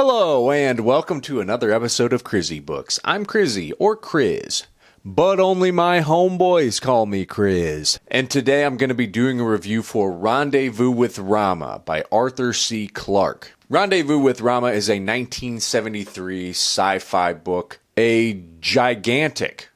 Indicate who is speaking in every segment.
Speaker 1: Hello, and welcome to another episode of Crizzy Books. I'm Crizzy, or Criz, but only my homeboys call me Criz. And today I'm going to be doing a review for Rendezvous with Rama by Arthur C. Clarke. Rendezvous with Rama is a 1973 sci-fi book. A gigantic,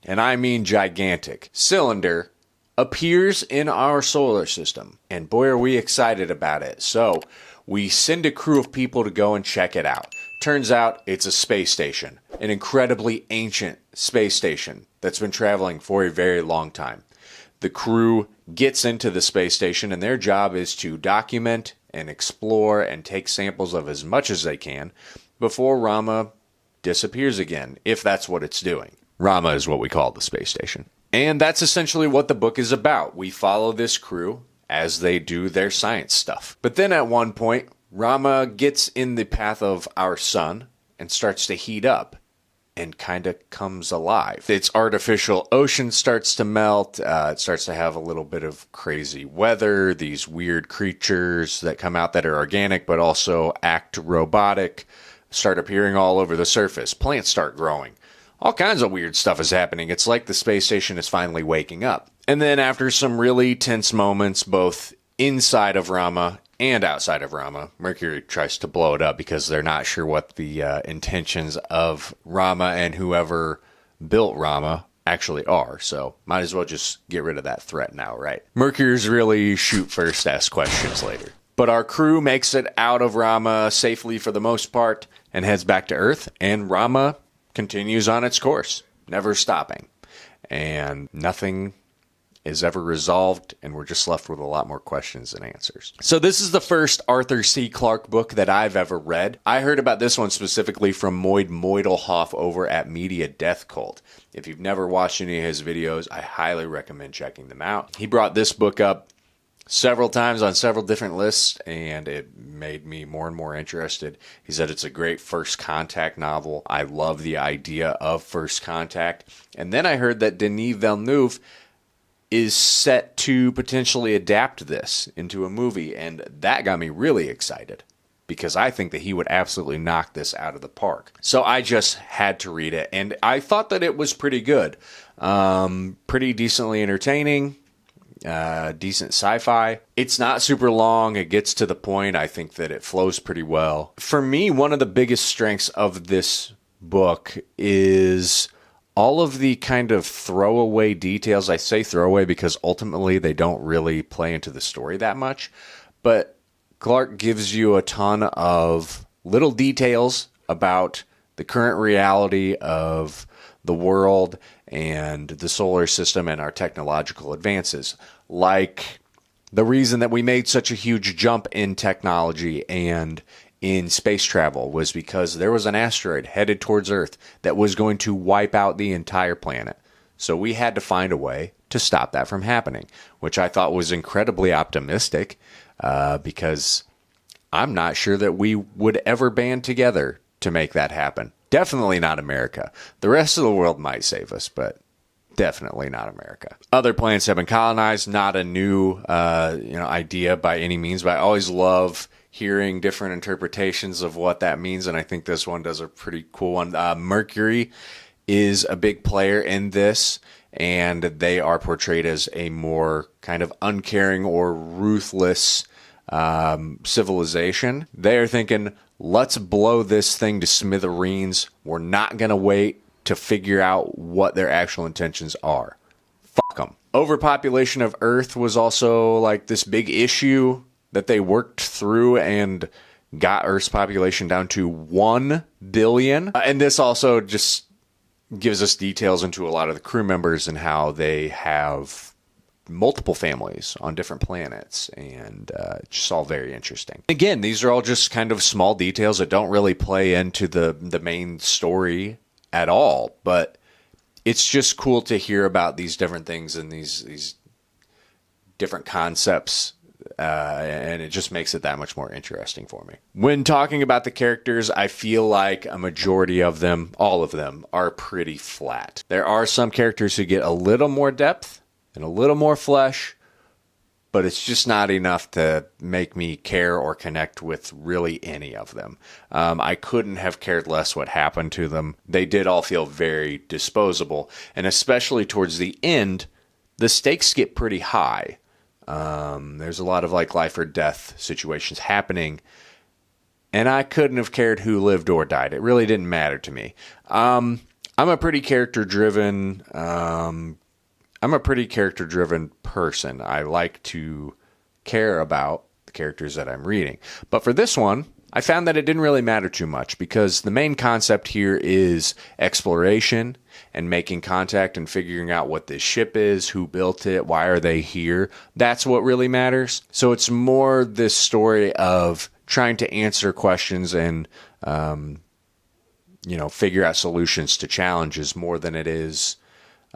Speaker 1: and I mean gigantic, cylinder appears in our solar system. And boy, are we excited about it. So we send a crew of people to go and check it out. Turns out it's a space station, an incredibly ancient space station that's been traveling for a very long time. The crew gets into the space station and their job is to document and explore and take samples of as much as they can before Rama disappears again, if that's what it's doing. Rama is what we call the space station. And that's essentially what the book is about. We follow this crew as they do their science stuff. But then at one point, Rama gets in the path of our sun and starts to heat up and kind of comes alive. Its artificial ocean starts to melt. It starts to have a little bit of crazy weather. These weird creatures that come out that are organic but also act robotic start appearing all over the surface. Plants start growing. All kinds of weird stuff is happening. It's like the space station is finally waking up. And then after some really tense moments, both inside of Rama and outside of Rama, Mercury tries to blow it up because they're not sure what the intentions of Rama and whoever built Rama actually are. So might as well just get rid of that threat now, right? Mercury's really shoot first, ask questions later. But our crew makes it out of Rama safely for the most part and heads back to Earth, and Rama continues on its course, never stopping. And nothing is ever resolved, and we're just left with a lot more questions than answers. So this is the first Arthur C. Clarke book that I've ever read. I heard about this one specifically from Moid Moidelhoff over at Media Death Cult. If you've never watched any of his videos, I highly recommend checking them out. He brought this book up several times on several different lists, and it made me more and more interested. He said it's a great first contact novel. I love the idea of first contact. And then I heard that Denis Villeneuve is set to potentially adapt this into a movie, and that got me really excited because I think that he would absolutely knock this out of the park. So I just had to read it, and I thought that it was pretty good. Pretty decently entertaining. Decent sci-fi. It's not super long. It gets to the point. I think that it flows pretty well. For me, one of the biggest strengths of this book is all of the kind of throwaway details. I say throwaway because ultimately they don't really play into the story that much. But Clarke gives you a ton of little details about the current reality of the world and the solar system and our technological advances. Like the reason that we made such a huge jump in technology and in space travel was because there was an asteroid headed towards Earth that was going to wipe out the entire planet. So we had to find a way to stop that from happening, which I thought was incredibly optimistic because I'm not sure that we would ever band together to make that happen. Definitely not America. The rest of the world might save us, but definitely not America. Other planets have been colonized, not a new idea by any means, but I always love hearing different interpretations of what that means, and I think this one does a pretty cool one. Mercury is a big player in this, and they are portrayed as a more kind of uncaring or ruthless civilization. They are thinking, let's blow this thing to smithereens. We're not going to wait to figure out what their actual intentions are. Fuck them. Overpopulation of Earth was also like this big issue that they worked through and got Earth's population down to 1 billion. And this also just gives us details into a lot of the crew members and how they have multiple families on different planets, and it's just all very interesting. Again, these are all just kind of small details that don't really play into the main story at all, but it's just cool to hear about these different things and these different concepts, and it just makes it that much more interesting for me. When talking about the characters, I feel like a majority of them, all of them, are pretty flat. There are some characters who get a little more depth and a little more flesh, but it's just not enough to make me care or connect with really any of them. I couldn't have cared less what happened to them. They did all feel very disposable, and especially towards the end, the stakes get pretty high. There's a lot of like life or death situations happening, and I couldn't have cared who lived or died. It really didn't matter to me. I'm a pretty character-driven person. I like to care about the characters that I'm reading. But for this one, I found that it didn't really matter too much because the main concept here is exploration and making contact and figuring out what this ship is, who built it, why are they here. That's what really matters. So it's more this story of trying to answer questions and, figure out solutions to challenges more than it is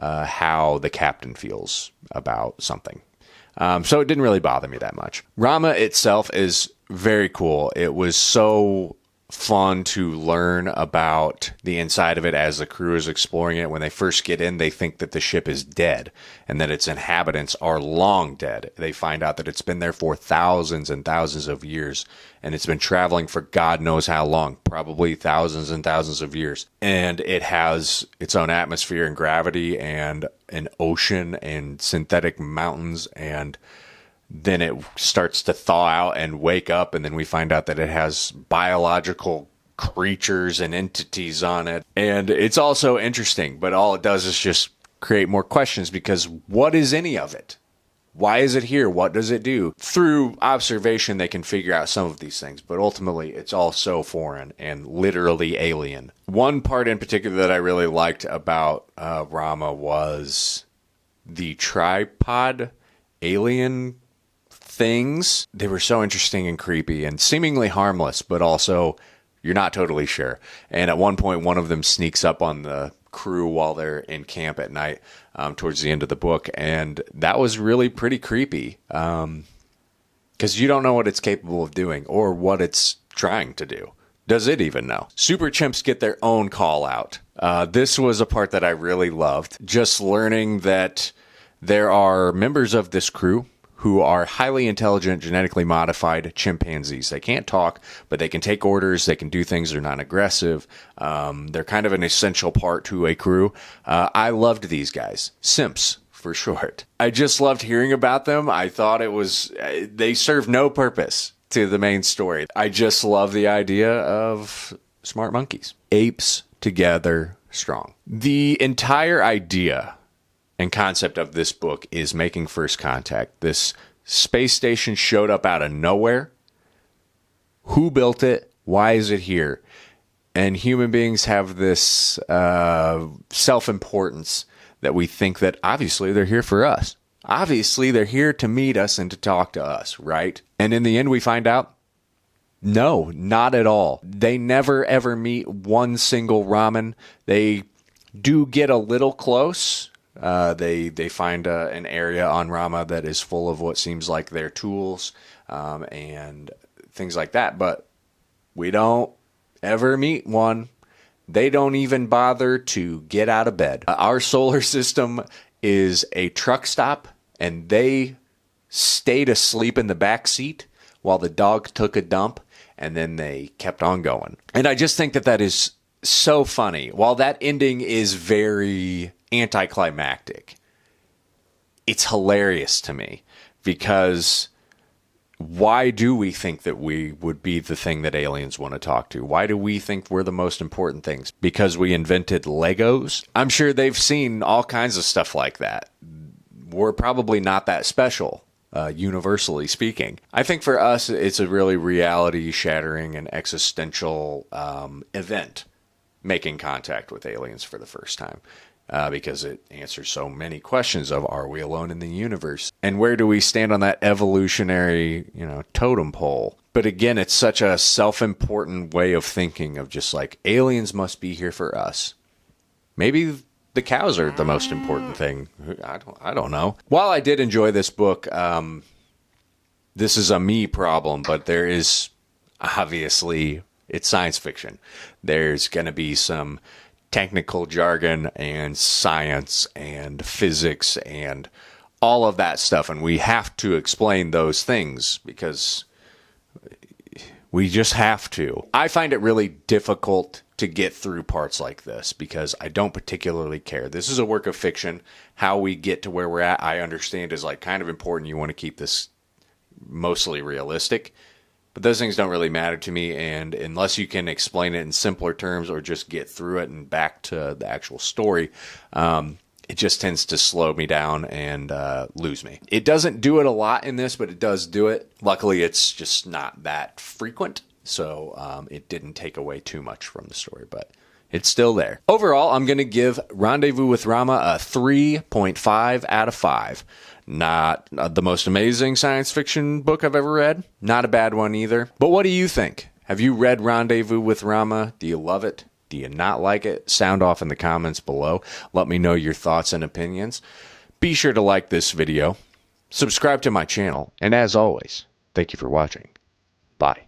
Speaker 1: how the captain feels about something. So it didn't really bother me that much. Rama itself is very cool. It was so fun to learn about the inside of it as the crew is exploring it. When they first get in, they think that the ship is dead and that its inhabitants are long dead. They find out that it's been there for thousands and thousands of years, and it's been traveling for God knows how long, probably thousands and thousands of years. And it has its own atmosphere and gravity and an ocean and synthetic mountains, and then it starts to thaw out and wake up, and then we find out that it has biological creatures and entities on it. And it's also interesting, but all it does is just create more questions, because what is any of it? Why is it here? What does it do? Through observation, they can figure out some of these things, but ultimately it's all so foreign and literally alien. One part in particular that I really liked about Rama was the tripod alien things. They were so interesting and creepy and seemingly harmless, but also you're not totally sure. And at one point, one of them sneaks up on the crew while they're in camp at night towards the end of the book, and that was really pretty creepy because you don't know what it's capable of doing or what it's trying to do. Does it even know? Super chimps get their own call out. This was a part that I really loved, just learning that there are members of this crew who are highly intelligent, genetically modified chimpanzees. They can't talk, but they can take orders. They can do things. They're not aggressive. They're kind of an essential part to a crew. I loved these guys. Simps, for short. I just loved hearing about them. I thought they serve no purpose to the main story. I just love the idea of smart monkeys. Apes together strong. The entire idea and concept of this book is making first contact. This space station showed up out of nowhere. Who built it? Why is it here? And human beings have this self-importance that we think that obviously they're here for us. Obviously they're here to meet us and to talk to us, right? And in the end we find out, no, not at all. They never ever meet one single Raman. They do get a little close. They find an area on Rama that is full of what seems like their tools and things like that, but we don't ever meet one. They don't even bother to get out of bed. Our solar system is a truck stop, and they stayed asleep in the back seat while the dog took a dump, and then they kept on going. And I just think that is so funny. While that ending is very anticlimactic, it's hilarious to me, because why do we think that we would be the thing that aliens want to talk to? Why do we think we're the most important things? Because we invented Legos? I'm sure they've seen all kinds of stuff like that. We're probably not that special, universally speaking. I think for us, it's a really reality-shattering and existential event, making contact with aliens for the first time. Because it answers so many questions of, are we alone in the universe? And where do we stand on that evolutionary, totem pole? But again, it's such a self-important way of thinking, of just like, aliens must be here for us. Maybe the cows are the most important thing. I don't know. While I did enjoy this book, this is a me problem, but there is obviously, it's science fiction. There's going to be some technical jargon and science and physics and all of that stuff, and we have to explain those things because we just have to. I find it really difficult to get through parts like this because I don't particularly care. This is a work of fiction. How we get to where we're at, I understand, is like kind of important. You want to keep this mostly realistic, but those things don't really matter to me. And unless you can explain it in simpler terms or just get through it and back to the actual story, it just tends to slow me down and lose me. It doesn't do it a lot in this, but it does do it. Luckily, it's just not that frequent, so it didn't take away too much from the story, but it's still there. Overall, I'm going to give Rendezvous with Rama a 3.5 out of 5. Not the most amazing science fiction book I've ever read. Not a bad one either. But what do you think? Have you read Rendezvous with Rama? Do you love it? Do you not like it? Sound off in the comments below. Let me know your thoughts and opinions. Be sure to like this video, subscribe to my channel, and as always, thank you for watching. Bye.